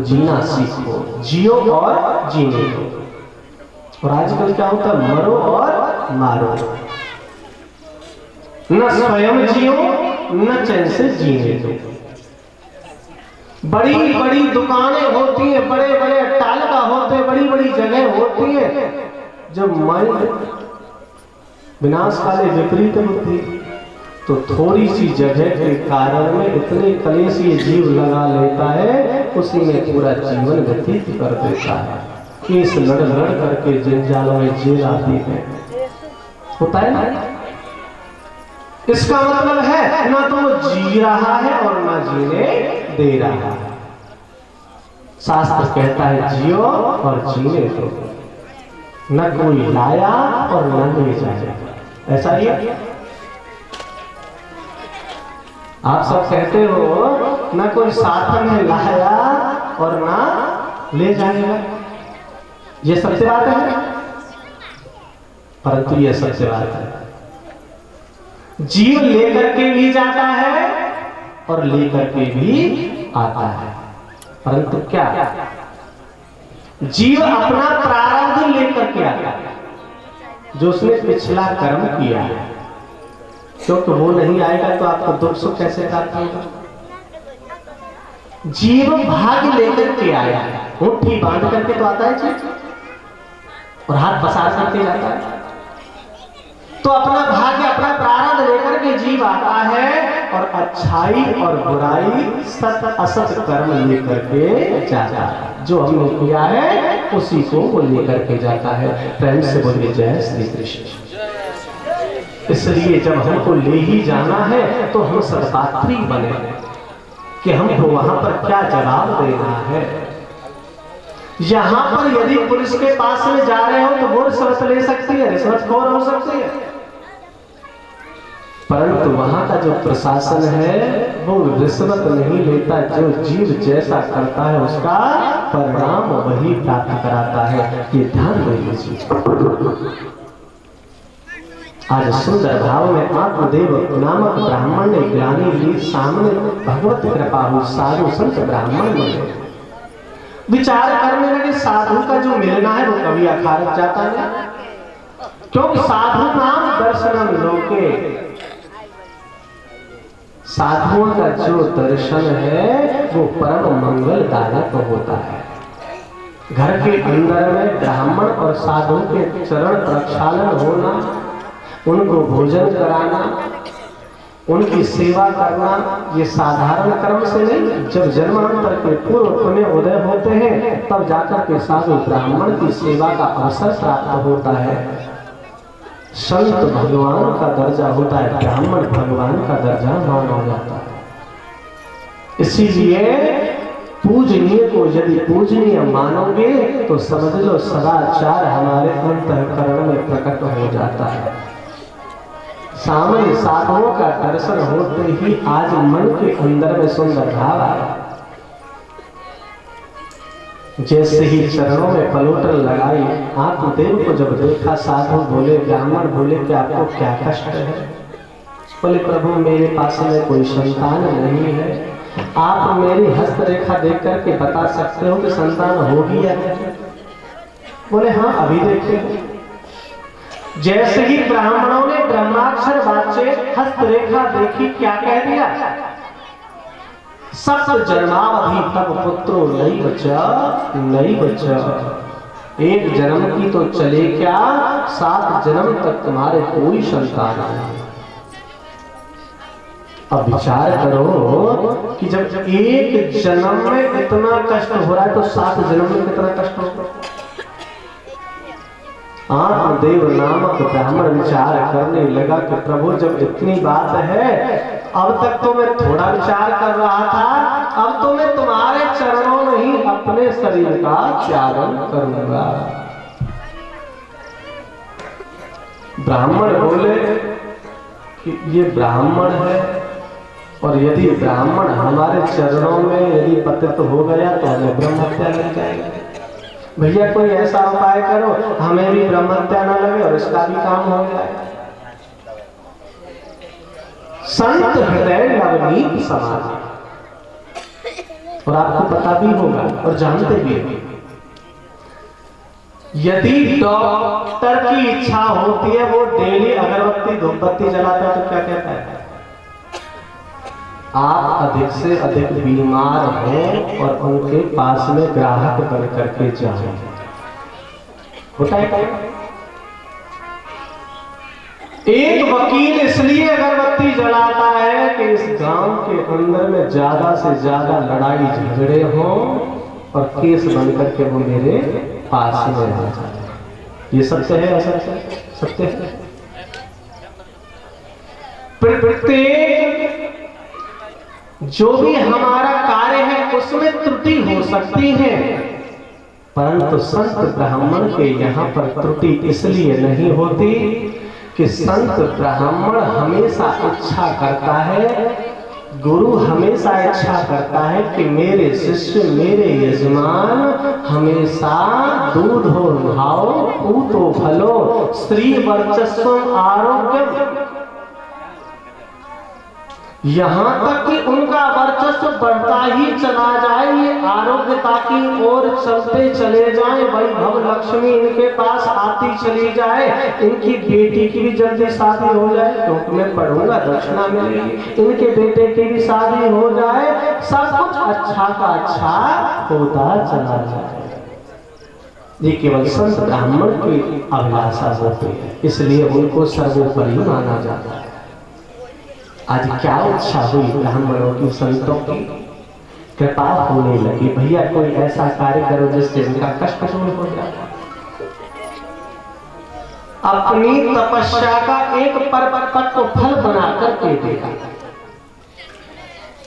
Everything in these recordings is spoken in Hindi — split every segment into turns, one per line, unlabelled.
जीना सीखो, जियो और जीने दो। और आजकल क्या होता है, मरो और मारो, न स्वयं जियो न चैन से जीने दो। बड़ी बड़ी दुकानें होती हैं, बड़े बड़े अट्टालिका होते हैं, बड़ी बड़ी जगह होती है, जब माइंड विनाश काले विपरीत होती तो थोड़ी सी जगह के कारण में इतने कलेश ये जीव लगा लेता है, उसी में पूरा जीवन व्यतीत कर देता है। केस लड़ लड़ करके जंजालों में जेल आती है, होता है ना। इसका मतलब है ना तो वो जी रहा है और ना जीने दे रहा है। शास्त्र कहता है जियो और जीने दो, न कोई लाया और न ले जाएगा। ऐसा ही आप सब कहते हो ना कोई साथ में लाया और ना ले जाएगा, ये सत्य बात है, परंतु ये सत्य बात है। जीव लेकर के भी जाता है और लेकर के भी आता है, परंतु क्या जीव अपना प्रारब्ध लेकर के आता है, जो उसने पिछला कर्म किया है। क्योंकि वो नहीं आएगा तो आपको दुख सुख कैसे प्राप्त होगा। जीव भाग्य लेकर के आया है, मुट्ठी बांध करके तो आता है जीव, और हाथ पसार करके जाता है। तो अपना भाग्य अपना प्रारब्ध लेकर के जीव आता है और अच्छाई और बुराई सत असत कर्म लेकर के जाता है। जो हमने किया है उसी को वो लेकर के जाता है। प्रेम से बोलिए जय श्री कृष्ण। इसलिए जब हमको ले ही जाना है तो हम सत्पात्री बने कि हमको वहां पर क्या जवाब देना है। यहां पर यदि पुलिस के पास में जा रहे हो तो वो रिश्वत ले सकती है, रिश्वतखोर हो सकती है, परंतु वहां का जो प्रशासन है वो रिश्वत नहीं लेता। जो जीव जैसा करता है उसका परिणाम वही प्राप्त कराता है। ये ध्यान दीजिए। आज सुंदर भाव में आत्मदेव नामक ब्राह्मण ने ग्लानि ली, सामने भगवत कृपा हुई, साधु संत ब्राह्मण मिले। विचार करने लगे साधु का जो मिलना है वो कभी अखारक जाता नहीं, क्योंकि साधु नाम दर्शनम लोके, साधुओं का जो दर्शन है वो परम मंगलदायक होता है। घर के अंदर में ब्राह्मण और साधु के चरण प्रक्षालन होना, उनको भोजन कराना, उनकी सेवा करना, ये साधारण कर्म से नहीं। जब जन्मांतर के पूर्व पुण्य उदय होते हैं तब जाकर के साधु ब्राह्मण की सेवा का अवसर प्राप्त होता है। संत भगवान का दर्जा होता है, ब्राह्मण भगवान का दर्जा माना जाता है। इसीलिए पूजनीय को यदि पूजनीय मानोगे तो समझ लो सदाचार हमारे अंतःकरण में प्रकट हो जाता है। सामने साधुओं का दर्शन होते ही आज मन के अंदर में सुंदर भाव आया। जैसे ही चरणों में पलोटन लगाई, आत्मदेव को जब देखा, साधु बोले, ब्राह्मण बोले कि आपको क्या कष्ट है? बोले प्रभु मेरे पास में कोई संतान नहीं है, आप मेरी हस्तरेखा देख करके बता सकते हो कि संतान होगी या नहीं? बोले हाँ अभी देखिए। जैसे ही ब्राह्मणों ने ब्रह्माक्षर वाचे हस्तरेखा देखी, क्या कह दिया? सप्त जन्मावधि तब पुत्रो नहीं बचा, नहीं बचा। एक जन्म की तो चले क्या, 7 जन्म तक तुम्हारे कोई संतान नहीं। अब विचार करो कि जब एक जन्म में इतना कष्ट हो रहा है तो 7 जन्म में कितना कष्ट होगा। आत्मदेव नामक ब्राह्मण विचार करने लगा कि प्रभु जब इतनी बात है, अब तक तो मैं थोड़ा विचार कर रहा था, अब तो मैं तुम्हारे चरणों में ही अपने शरीर का त्यागन करूंगा। ब्राह्मण बोले कि ये ब्राह्मण है और यदि ब्राह्मण हमारे चरणों में यदि पतित हो गया तो हमें ब्रह्म हत्या लग जाएगी। भैया कोई ऐसा उपाय करो हमें भी ब्रह्म हत्या न लगे और इसका भी काम हो जाए। संत हृदय नवनीत समाधि, और आपको पता भी होगा और जानते भी होंगे, यदि डॉक्टर की इच्छा होती है वो डेली अगरबत्ती धूपबत्ती जलाता है तो क्या कहता है, आप अधिक से अधिक बीमार हो और उनके पास में ग्राहक बन करके जाए। होता है एक वकील इसलिए अगरबत्ती जलाता है कि इस गांव के अंदर में ज्यादा से ज्यादा लड़ाई झगड़े हों और केस बन करके वो मेरे पास में आ जाए। ये सत्य है, असत्य सत्य है। प्रत्येक जो भी हमारा कार्य है उसमें त्रुटि हो सकती है, परंतु संत ब्राह्मण के यहाँ पर त्रुटि इसलिए नहीं होती कि संत ब्राह्मण हमेशा इच्छा करता है, गुरु हमेशा इच्छा करता है कि मेरे शिष्य मेरे यजमान हमेशा दूध हो भाव पूतो फलो स्त्री वर्चस्व आरोग्य, यहां तक कि उनका वर्चस्व बढ़ता ही चला जाए, ये आरोग्यता की ओर चलते चले जाए, वैभव लक्ष्मी इनके पास आती चली जाए, इनकी बेटी की भी जल्दी शादी हो जाए क्योंकि मैं पढ़ूंगा दक्षिणा मिलेगी, इनके बेटे की भी शादी हो जाए, सब कुछ अच्छा का अच्छा होता चला जाए। ये केवल संत ब्राह्मण की अभिलाषा होती है, इसलिए उनको सर्वोपरि माना जाता है। आज क्या इच्छा हुई ब्राह्मणों की, संतों की कृपा होने लगी, भैया कोई ऐसा कार्य करो जिससे उनका कष्ट दूर हो जाए। अपनी तपस्या का एक परपक्व फल बना करके देगा,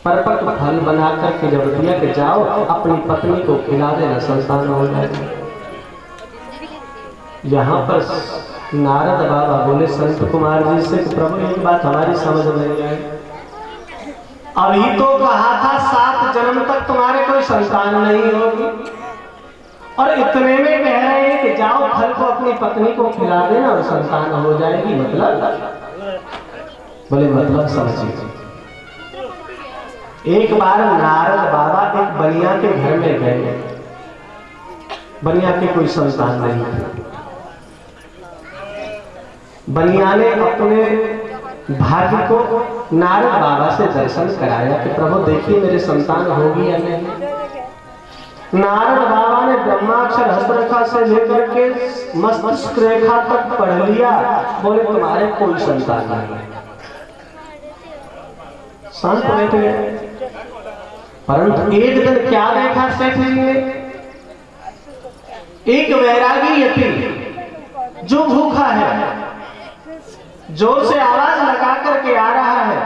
परपक्व फल बना करके जब दिया कि जाओ अपनी पत्नी को खिला देना, संतान हो जाएगा। यहाँ पर नारद बाबा बोले संत कुमार जी से कि प्रभु एक बात हमारी समझ नहीं आई, अभी तो कहा था 7 जन्म तक तुम्हारे कोई संतान नहीं होगी और इतने में कह रहे हैं कि जाओ फल को अपनी पत्नी को खिला देना और संतान हो जाएगी, मतलब बोले मतलब समझिए। एक बार नारद बाबा एक बनिया के घर में गए, बनिया के कोई संतान नहीं थे, बनिया ने अपने भाग्य को नारद बाबा से दर्शन कराया कि प्रभु देखिए मेरे संतान होगी या नहीं। नारद बाबा ने ब्रह्माक्षर हस्तरेखा से लेकर के मस्तिष्क रेखा तक पढ़ लिया, बोले तुम्हारे कोई संतान नहीं। शांत बैठ गए, परंतु एक दिन क्या देखा सेठ जी ने, एक वैरागी यति जो भूखा है, जोर से आवाज लगा करके आ रहा है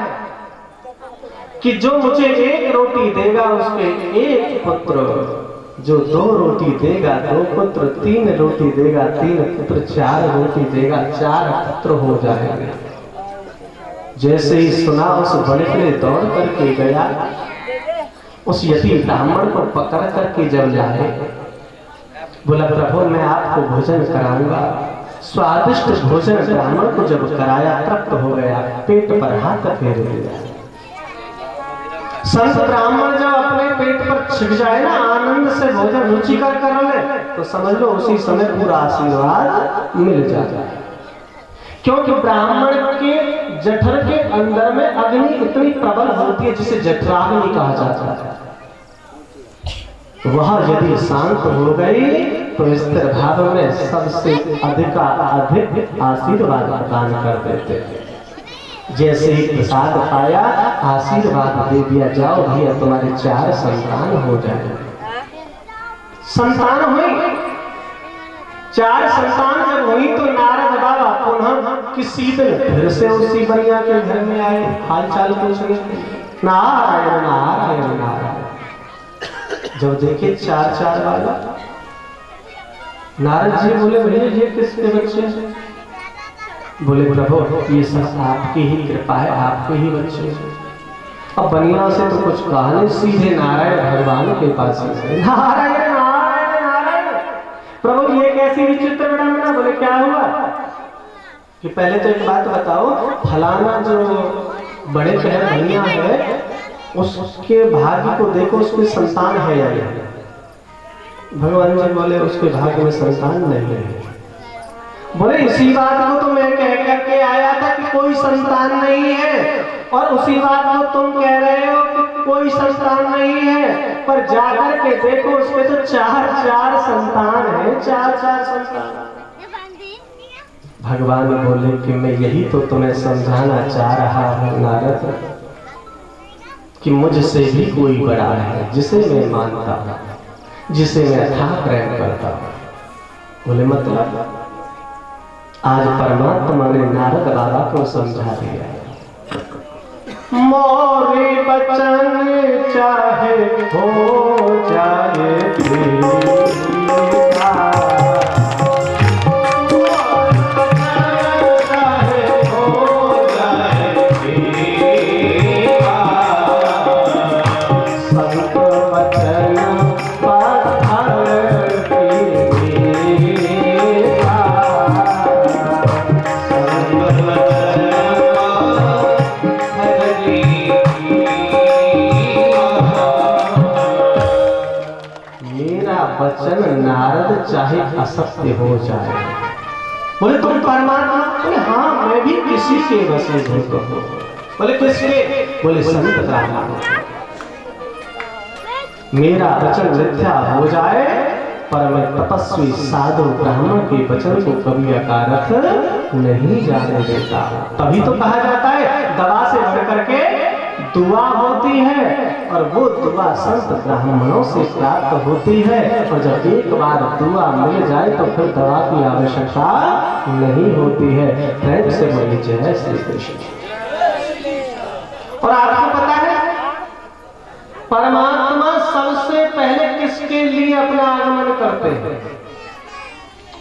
कि जो मुझे 1 रोटी देगा उसके 1 पुत्र, जो 2 रोटी देगा 2 पुत्र, 3 रोटी देगा 3 पुत्र, 4 रोटी देगा 4 पुत्र हो जाएंगे। जैसे ही सुना उस बड़े ने दौड़ करके गया, उस यति ब्राह्मण को पकड़ करके जब लाए, बोला प्रभु मैं आपको भोजन कराऊंगा। स्वादिष्ट भोजन ब्राह्मण को जब कराया, तृप्त हो गया, पेट पर हाथ फेर दिया। संत ब्राह्मण जब अपने पेट पर छिप जाए ना, आनंद से भोजन रुचिकर कर ले, तो समझ लो उसी समय पूरा आशीर्वाद मिल जाता है, क्योंकि ब्राह्मण के जठर के अंदर में अग्नि इतनी प्रबल होती है जिसे जठराग्नि कहा जाता है। वह यदि शांत हो गई तो स्थिर भाव में सबसे अधिक आशीर्वाद प्रदान कर देते हैं। जैसे ही प्रसाद पाया, आशीर्वाद दे दिया, जाओ भैया तुम्हारे 4 संतान हो जाए। संतान हुई, 4 संतान जब हुई तो नारद बाबा पुनः किसी दिन फिर से उसी बनिया के घर में आए, हाल चाल पूछने। नारायण नारायण नारायण। जब देखे 4 वाला, नारद जी बोले भैया ये किसके बच्चे हैं? बोले प्रभु ये सब आपकी ही कृपा है, आपके ही बच्चे हैं। अब बनिया से तो कुछ कहा नहीं, सीधे नारायण भगवान के पास नारायण नारायण नारायण। प्रभु ये कैसी विचित्र विडंबना। बोले क्या हुआ कि पहले तो एक बात बताओ, फलाना जो बड़े बहन बनिया है उसके भाग्य को देखो, उसमें संतान है या नहीं। भगवान जी बोले उसके भाग्य में संतान नहीं है। बोले इसी बात को तो मैं कह करके आया था कि कोई संतान नहीं है, और उसी बात को तुम कह रहे हो कि कोई संतान नहीं है, पर जाकर के देखो उसके तो 4 संतान है, 4 संतान। भगवान बोले कि मैं यही तो तुम्हें समझाना चाह रहा हूं नारद, कि मुझसे भी कोई बड़ा है जिसे मैं मानता हूं, जिसे मैं अथाह प्रेम करता हूं। बोले मतलब? आज परमात्मा ने नारद बाबा को समझा दिया। मोरे बचन चाहे हो जाए वचन नारद चाहे असत्य हो जाए। बोले तुम परमात्मा? बोले हाँ, मैं भी किसी के वश में हूं। बोले किसके? बोले संत ब्राह्मण। मेरा वचन मिथ्या हो जाए पर मैं तपस्वी साधु ब्राह्मण के वचन को कभी अकारथ नहीं जाने देता। तभी तो कहा जाता है दवा से बढ़ करके दुआ होती है, और वो दुआ संत ब्राह्मणों से प्राप्त होती है। और जब एक बार दुआ मिल जाए तो फिर दवा की आवश्यकता नहीं होती है। प्रेम से बोली जय श्री कृष्ण। और आपको पता है परमात्मा सबसे पहले किसके लिए अपना आगमन करते हैं?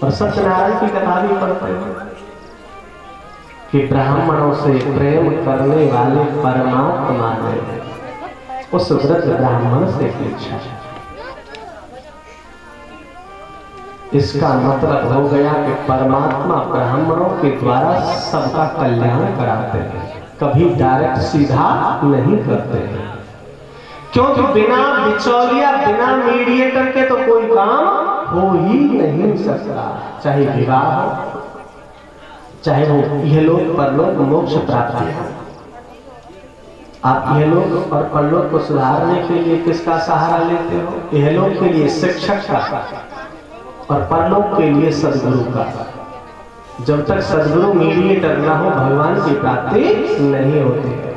और सत्यनारायण की कथा भी पढ़ते हैं कि ब्राह्मणों से प्रेम करने वाले परमात्मा ने उस वृद्ध ब्राह्मण से पूछा। इसका मतलब हो गया कि परमात्मा ब्राह्मणों के द्वारा सबका कल्याण कराते हैं, कभी डायरेक्ट सीधा नहीं करते हैं। क्योंकि बिना बिचौलिया, बिना मीडिएटर के तो कोई काम हो ही नहीं सकता। चाहे विवाह हो, चाहे वो यह लोग परलोक मोक्ष प्राप्ति है। आप यह लोग और परलोक को सुधारने के लिए किसका सहारा लेते हो? यह लोग के लिए शिक्षक का और परलोक के लिए सदगुरु का। जब तक सदगुरु मीडिएटर ना हो भगवान की प्राप्ति नहीं होती है।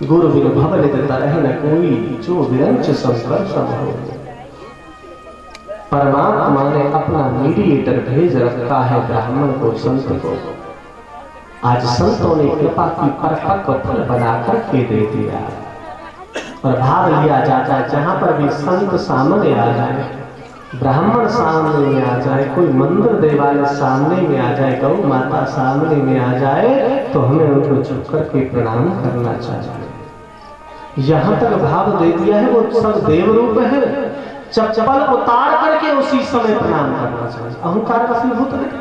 गुरु बिन भव नित तरह न कोई, जो विरंच संपर्क हो। परमात्मा ने अपना मीडिएटर भेज रखा है ब्राह्मण को, संत को। आज संतों ने कृपा की परिपक्व फल बनाकर के दे दिया, और भाग लिया जाता है जहां पर भी संत सामने आ जाए, ब्राह्मण सामने में आ जाए, कोई मंदिर देवालय सामने में आ जाए, गौ माता सामने में आ जाए, तो हमें उनको झुक करके प्रणाम करना चाहिए। यहां तक भाव दे दिया है, वो सब देव रूप है। चप्पल उतार करके उसी समय प्रणाम करना चाहिए। अहंकार का फलीभूत नहीं।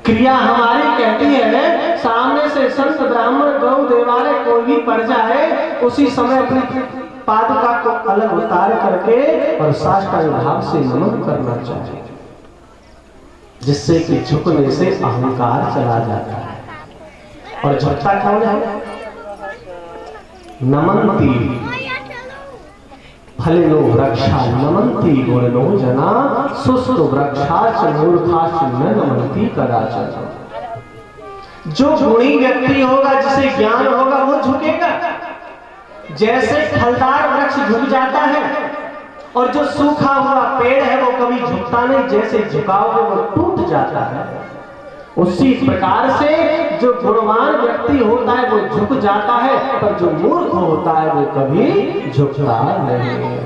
क्रिया हमारी कहती है सामने से संत ब्राह्मण गौ देवालय कोई भी पड़ जाए, उसी समय अपनी पादुका को अलग उतार करके और साष्टांग भाव से नमन करना चाहिए, जिससे कि झुकने से अहंकार चला जाता है। और झुकता कौन है? नमन्ति फलिनो वृक्षा नमन्ति गुणनो जना, सुस्त वृक्षाच मूर्खाच न नमन्ति कदाचन। जो गुणी व्यक्ति होगा, जिसे ज्ञान होगा, वो झुकेगा। जैसे फलदार वृक्ष झुक जाता है, और जो सूखा हुआ पेड़ है वो कभी झुकता नहीं, जैसे झुकाओगे वो टूट जाता है। उसी प्रकार से जो गुणवान व्यक्ति होता है वो झुक जाता है, पर जो मूर्ख होता है वो कभी झुकता नहीं।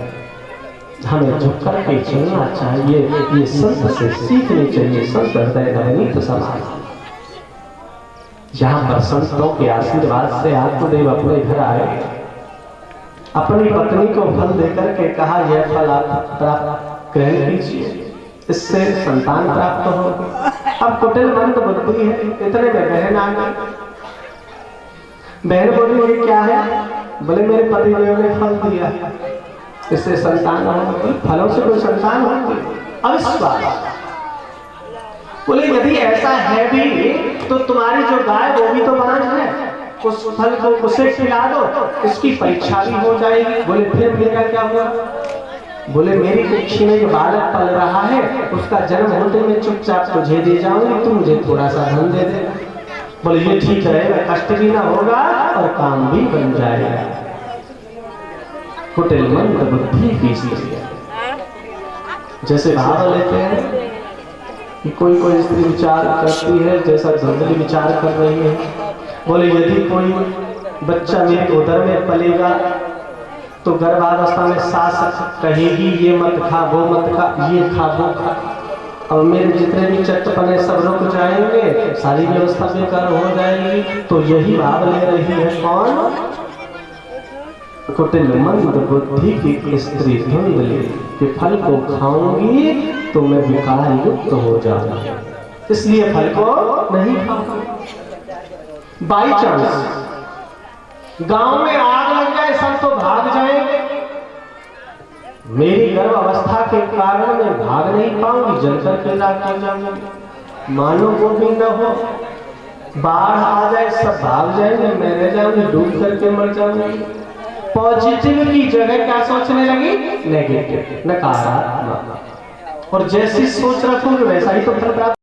हमें झुक कर के चलना चाहिए, ये संत से सीखनी चाहिए। संत हृदय नवनीत समाज, जहां पर संतों के आशीर्वाद से आत्मदेव अपने घर आए, अपनी पत्नी को फल देकर के कहा यह फल आप प्राप्त ग्रहण कीजिए, इससे संतान प्राप्त होगी। अब कुटिल मंद बुद्धि है, इतने में बहन आ गई। बहन बोली ये क्या है? बोले मेरे पतिदेव ने फल दिया, इससे संतान होगी। फलों से कोई संतान होगी? अविश्वास। बोले यदि ऐसा है भी तो तुम्हारी जो गाय वो भी तो बांझ है, उस फल को उसे खिला दो, इसकी परीक्षा भी हो जाएगी। बोले फिर मेरा क्या हुआ? बोले मेरी कुक्षी में जो बालक पल रहा है उसका जन्म होते मैं चुपचाप तुझे दे जाऊंगी, तू मुझे थोड़ा सा धन दे दे। बोले ये ठीक रहेगा, कष्ट भी ना होगा और काम भी बन जाएगा। कुटिलमंद बुद्धि की स्त्री। जैसे भाव लेते हैं कि कोई कोई स्त्री विचार करती है जैसा धुंधली विचार कर रही है। बोले यदि कोई बच्चा मेरे उदर में पलेगा तो गर्भावस्था में सास कहेगी ये मत खा वो मत खा, ये खा वो खा, अब मेरे जितने भी चटपने सब रुक जाएंगे, सारी व्यवस्था बेकार हो जाएगी। तो यही भाव ले रही है कौन? कुटिलमंद बुद्धि की स्त्री धुंधली कि फल को खाऊंगी तो मैं विकार युक्त हो जाऊंगी, इसलिए फल को नहीं खाऊंगी। बाई चांस गांव में आग लग जाए सब तो भाग जाएंगे, मेरी गर्भ अवस्था के कारण मैं भाग नहीं पाऊंगी, जलकर के लाके जाऊंगी। मानो वो भी न हो, बाढ़ आ जाए सब भाग जाएंगे, मैं रह जाऊंगी, डूब करके मर जाऊंगी। पॉजिटिव की जगह क्या सोचने लगी? नेगेटिव, नकारात्मक। और जैसी सोच रखोगे वैसा ही तो फल प्राप्त